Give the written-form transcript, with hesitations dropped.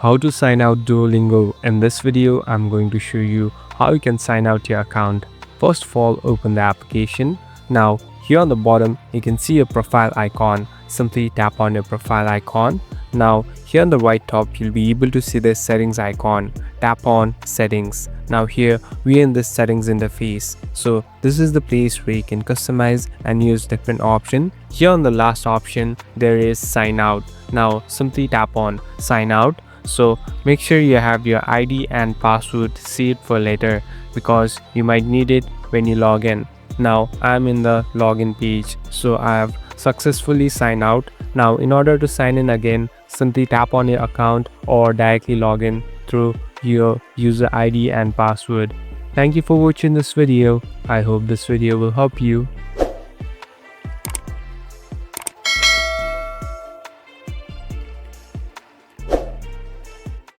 How to sign out Duolingo. In this video, I'm going to show you how you can sign out your account. First of all, open the application. Now, here on the bottom, you can see a profile icon. Simply tap on your profile icon. Now, here on the right top, you'll be able to see the settings icon. Tap on settings. Now here, we are in the settings interface. So this is the place where you can customize and use different options. Here on the last option, there is sign out. Now simply tap on sign out. So make sure you have your ID and password saved for later because you might need it when you log in. Now I'm in the login page, so I have successfully signed out. Now in order to sign in again, simply tap on your account or directly log in through your user ID and password. Thank you for watching this video. I hope this video will help you.